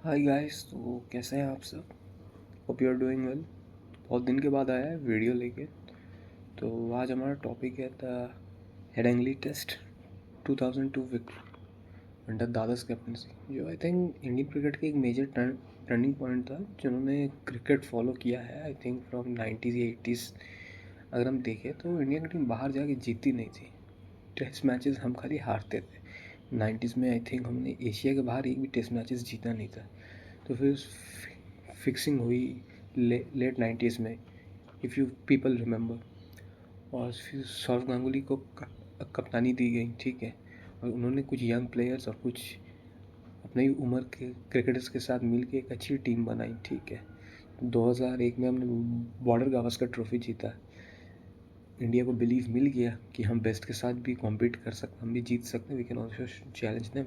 Hi guys, तो कैसे हैं आप सब। Hope you are doing well. बहुत दिन के बाद आया है वीडियो लेके। तो आज हमारा टॉपिक है the Headingley test 2002 victory under Dada's captaincy, जो आई थिंक इंडियन क्रिकेट के एक मेजर टर्निंग पॉइंट था जिन्होंने क्रिकेट फॉलो किया है आई थिंक फ्रॉम 90s या 80s। अगर हम देखें तो इंडियन टीम बाहर जाके जीतती नहीं थी। टेस्ट मैचेस हम खाली हारते थे। 90s में आई थिंक हमने एशिया के बाहर एक भी टेस्ट मैचेस जीता नहीं था। तो फिर फिक्सिंग हुई लेट 90s में, इफ़ यू पीपल रिमेंबर। और फिर सौरव गांगुली को कप्तानी दी गई, ठीक है। और उन्होंने कुछ यंग प्लेयर्स और कुछ अपनी उम्र के क्रिकेटर्स के साथ मिल के एक अच्छी टीम बनाई, ठीक है। 2001 में हमने बॉर्डर गावस्कर ट्रॉफी जीता। इंडिया को बिलीव मिल गया कि हम बेस्ट के साथ भी कॉम्पीट कर सकते, हम भी जीत सकते, we can also challenge them,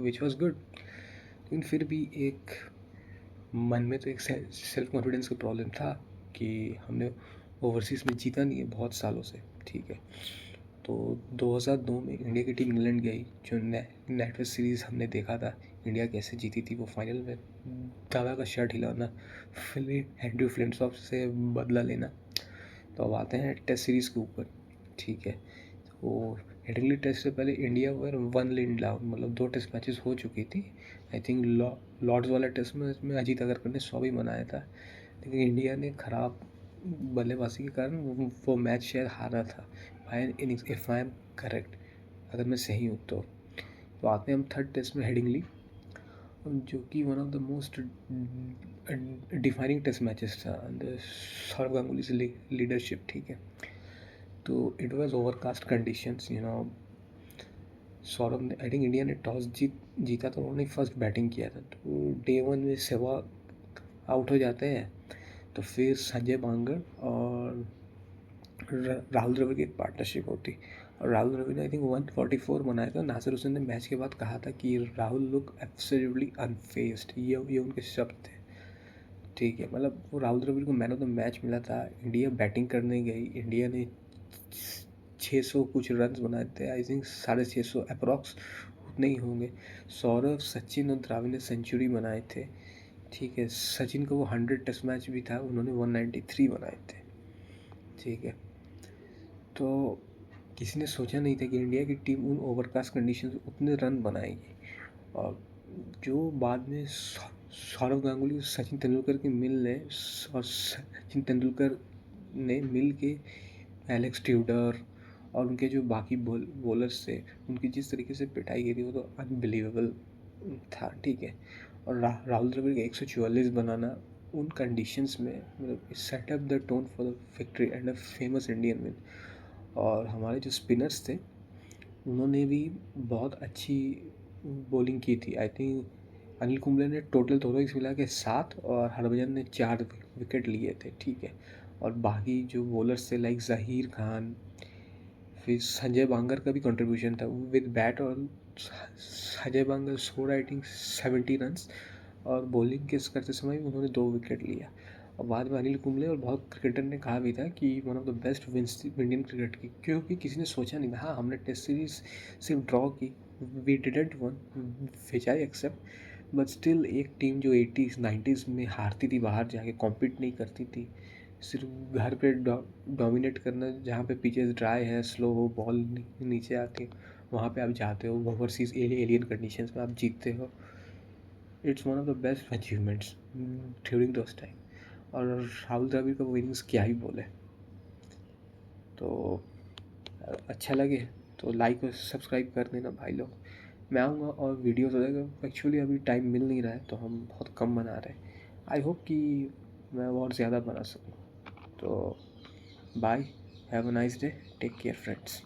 which was good. लेकिन फिर भी एक मन में तो एक सेल्फ कॉन्फिडेंस का प्रॉब्लम था कि हमने ओवरसीज़ में जीता नहीं है बहुत सालों से, ठीक है। तो 2002 में इंडिया की टीम इंग्लैंड गई, जो नेटवर्क सीरीज़ हमने देखा था इंडिया कैसे जीती थी। वो फाइनल में दादा का शर्ट हिलाना, एंड्रयू फ्लिंटॉफ से बदला लेना। तो अब आते हैं टेस्ट सीरीज़ के ऊपर, ठीक है। तो हेडिंगली टेस्ट से पहले इंडिया वर वन लेन डाउन, मतलब 2 टेस्ट मैचेस हो चुकी थी। आई थिंक लॉर्ड्स वाला टेस्ट में इसमें अजीत अगरकर ने 100 भी बनाया था, लेकिन इंडिया ने ख़राब बल्लेबाजी के कारण वो मैच शायद हारा था। इफ़ आई एम करेक्ट, अगर मैं सही हूँ तो आते हैं हम थर्ड टेस्ट में हेडिंगली, जो कि one of the most defining test matches था अंडर सौरव गांगुली से लीडरशिप, ठीक है। तो it was overcast conditions, Saurabh ने, आई थिंक इंडिया ने टॉस जीता तो उन्होंने फर्स्ट बैटिंग किया था। तो डे 1 में सहवाग आउट हो जाते हैं। तो फिर संजय बांगर और राहुल द्रविड़ की एक पार्टनरशिप होती, और राहुल द्रविड़ ने आई थिंक 144 बनाया था। नासिर हुसैन ने मैच के बाद कहा था कि राहुल लुक एब्सोल्युटली अनफेस्ड, ये उनके शब्द थे, ठीक है। मतलब वो राहुल द्रविड़ को मैन ऑफ द मैच मिला था। इंडिया बैटिंग करने गई, इंडिया ने 600 कुछ रन बनाए थे, आई थिंक 650 अप्रॉक्स उतने ही होंगे। सौरभ, सचिन और द्राविड ने सेंचुरी बनाए थे, ठीक है। सचिन का वो 100 टेस्ट मैच भी था, उन्होंने 193 बनाए थे, ठीक है। तो किसी ने सोचा नहीं था कि इंडिया की टीम उन ओवरकास्ट कंडीशन में उतने रन बनाएगी। और जो बाद में सौरव गांगुली सचिन तेंदुलकर के मिलने, और सचिन तेंदुलकर ने मिल के एलेक्स ट्यूडर और उनके जो बाकी बॉलर्स थे, उनकी जिस तरीके से पिटाई की थी वो तो अनबिलीवेबल था, ठीक है। और राहुल द्रविड़ का 144 बनाना उन कंडीशंस में, मतलब set up the tone for the victory and a famous Indian win. और हमारे जो स्पिनर्स थे उन्होंने भी बहुत अच्छी बॉलिंग की थी। आई थिंक अनिल कुंबले ने टोटल दोनों इस मिला के 7 और हरभजन ने 4 विकेट लिए थे, ठीक है। और बाकी जो बॉलर्स थे लाइक ज़हीर खान, फिर संजय बांगर का भी कंट्रीब्यूशन था विद बैट। और संजय बांगर स्कोर आई थिंक 70 रन्स, और बॉलिंग के करते समय उन्होंने 2 विकेट लिया। और बाद में अनिल कुंबले और बहुत क्रिकेटर ने कहा भी था कि one of the best wins Indian cricket की, क्योंकि किसी ने सोचा नहीं था। हाँ, हमने टेस्ट सीरीज सिर्फ ड्रॉ की, we didn't won, which I accept, but still एक टीम जो 80s 90s में हारती थी, बाहर जाके कॉम्पीट नहीं करती थी, सिर्फ घर पे डोमिनेट करना, जहाँ पे पिचेस ड्राई है, स्लो हो, बॉल नीचे आती है, वहाँ पे आप जाते हो, ओवरसीज एलियन कंडीशंस में आप जीतते हो। It's one of the best achievements during those time. और राहुल द्रविड़ का वो इनिंग्स क्या ही बोले। तो अच्छा लगे तो लाइक और सब्सक्राइब कर देना भाई लोग। मैं आऊँगा और वीडियोस हो जाएगा। एक्चुअली अभी टाइम मिल नहीं रहा है तो हम बहुत कम बना रहे हैं। आई होप कि मैं और ज़्यादा बना सकूँ। तो bye, have a nice day, take care friends.